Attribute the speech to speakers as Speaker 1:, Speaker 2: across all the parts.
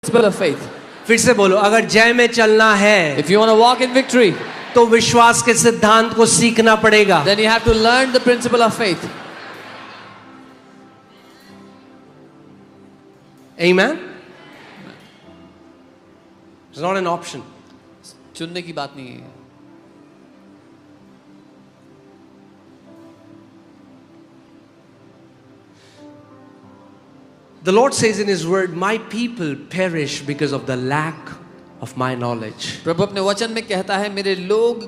Speaker 1: principle of faith.
Speaker 2: फिर से बोलो, अगर जय में चलना है
Speaker 1: If you want to walk in victory,
Speaker 2: तो विश्वास के सिद्धांत को सीखना पड़ेगा.
Speaker 1: then you have to learn the principle of faith.
Speaker 2: Amen? It's not an option.
Speaker 1: चुनने की बात नहीं है.
Speaker 2: The Lord says in His Word, "My people perish because of the lack of my knowledge."
Speaker 1: प्रभु अपने वचन में कहता है, मेरे लोग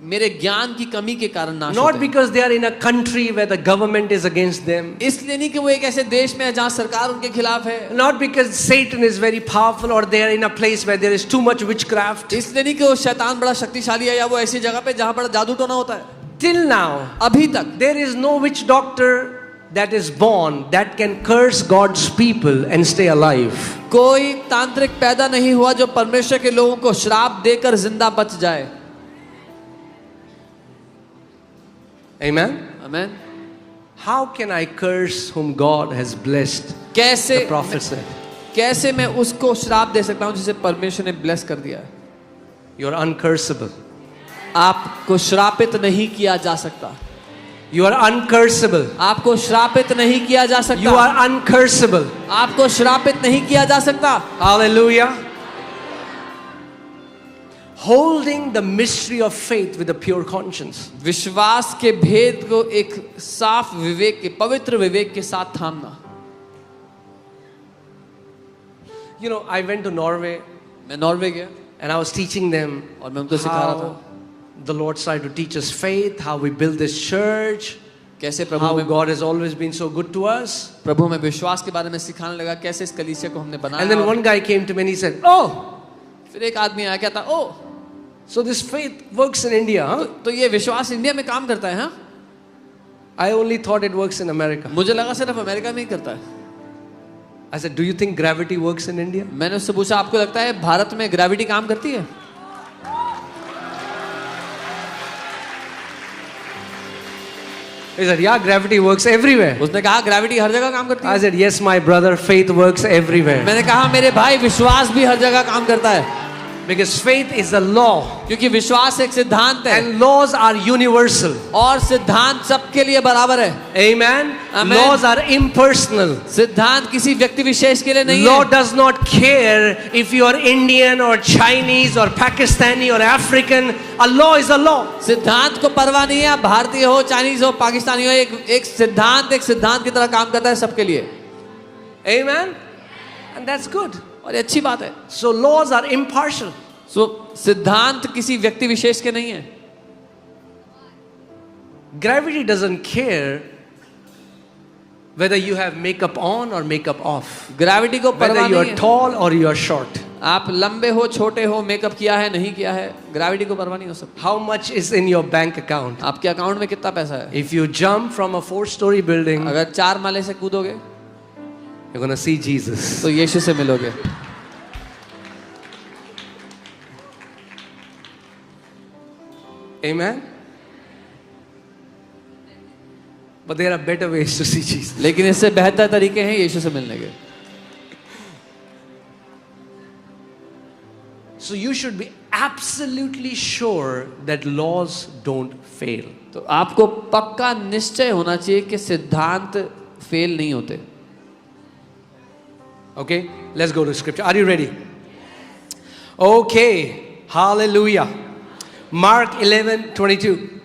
Speaker 1: मेरे ज्ञान की कमी के कारण नाश
Speaker 2: Not
Speaker 1: होते हैं.
Speaker 2: because they are in a country where the government is against them.
Speaker 1: इसलिए नहीं कि वो एक ऐसे देश में है जहाँ सरकार उनके खिलाफ है.
Speaker 2: Not because Satan is very powerful or they are in a place where there is too much witchcraft.
Speaker 1: इसलिए नहीं कि वो शैतान बड़ा शक्तिशाली है या वो ऐसी जगह पे जहाँ बड़ा जादू टोना होता है.
Speaker 2: Till now,
Speaker 1: अभी तक
Speaker 2: there is no witch doctor that is born that can curse God's people and stay alive.
Speaker 1: कोई तांत्रिक पैदा नहीं हुआ जो परमेश्वर के लोगों को श्राप देकर जिंदा बच जाए.
Speaker 2: Amen?
Speaker 1: Amen.
Speaker 2: How can I curse whom God has blessed?
Speaker 1: कैसे
Speaker 2: The prophet said.
Speaker 1: कैसे मैं उसको श्राप दे सकता हूँ जिसे परमेश्वर ने ब्लेस कर दिया है.
Speaker 2: You're uncursable.
Speaker 1: आपको श्रापित नहीं किया जा सकता.
Speaker 2: You are uncursable.
Speaker 1: आपको श्रापित नहीं किया जा सकता.
Speaker 2: You are uncursable.
Speaker 1: आपको श्रापित नहीं किया जा सकता.
Speaker 2: Hallelujah. Holding the mystery of faith with a pure conscience.
Speaker 1: विश्वास के भेद को एक साफ विवेक के पवित्र विवेक के साथ थामना.
Speaker 2: You know, I went to Norway
Speaker 1: मैं नॉर्वे गया
Speaker 2: and I was teaching them
Speaker 1: और मैं उनको सिखा रहा था
Speaker 2: how the Lord started to teach us faith, how we build this church,
Speaker 1: कैसे
Speaker 2: how God has always been so good to us.
Speaker 1: प्रभु में विश्वास के बारे में सिखाने लगा, कैसे इस कलीसिया को हमने बनाया.
Speaker 2: And then one guy came to me and he said, "Oh,
Speaker 1: फिर एक आदमी आया, कहता, ओ
Speaker 2: so this faith works in India, huh?"
Speaker 1: तो ये विश्वास इंडिया में काम करता है. हाँ,
Speaker 2: I only thought it works in America.
Speaker 1: मुझे लगा सिर्फ अमेरिका में ही करता है.
Speaker 2: I said, "Do you think gravity works in India?"
Speaker 1: मैंने उससे पूछा, आपको लगता है भारत में ग्रेविटी काम करती है?
Speaker 2: He said, "Yeah, gravity works everywhere."
Speaker 1: उसने कहा ग्रेविटी हर जगह काम करती
Speaker 2: I
Speaker 1: है.
Speaker 2: said, "Yes, my brother, faith works everywhere."
Speaker 1: मैंने कहा मेरे भाई विश्वास भी हर जगह काम करता है.
Speaker 2: Because faith is a law
Speaker 1: क्योंकि विश्वास एक सिद्धांत है
Speaker 2: and laws are universal.
Speaker 1: और सिद्धांत सबके लिए बराबर है.
Speaker 2: Amen?
Speaker 1: Amen.
Speaker 2: Laws are impersonal.
Speaker 1: सिद्धांत किसी व्यक्ति विशेष के लिए नहीं
Speaker 2: Law
Speaker 1: है.
Speaker 2: does not care if you are Indian or Chinese or Pakistani or African. A law is a law.
Speaker 1: सिद्धांत को परवाह नहीं है, आप भारतीय हो, चाइनीज हो, पाकिस्तानी हो. एक सिद्धांत की तरह काम करता है सबके लिए.
Speaker 2: Amen? And that's good.
Speaker 1: और ये अच्छी बात है.
Speaker 2: So laws are impartial.
Speaker 1: सिद्धांत किसी व्यक्ति विशेष के नहीं है.
Speaker 2: Gravity doesn't care whether you have makeup on or makeup off.
Speaker 1: Gravity को
Speaker 2: Whether
Speaker 1: परवाह
Speaker 2: you
Speaker 1: नहीं
Speaker 2: are
Speaker 1: है.
Speaker 2: tall or you are short.
Speaker 1: आप लंबे हो, छोटे हो, मेकअप किया है, नहीं किया है, ग्रेविटी को परवाह नहीं हो सकती.
Speaker 2: How much is in your bank account?
Speaker 1: आपके अकाउंट में कितना पैसा है?
Speaker 2: If you jump from a 4-story building,
Speaker 1: अगर 4 माले से कूदोगे
Speaker 2: you're going to see Jesus.
Speaker 1: तो यीशु से मिलोगे.
Speaker 2: Amen? But there are better ways to see Jesus.
Speaker 1: लेकिन इससे बेहतर तरीके हैं यीशु से मिलने के.
Speaker 2: So you should be absolutely sure that laws don't fail.
Speaker 1: तो आपको पक्का निश्चय होना चाहिए कि सिद्धांत फेल नहीं होते.
Speaker 2: Okay? Let's go to scripture. Are you ready? Okay. Hallelujah. Mark 11:22.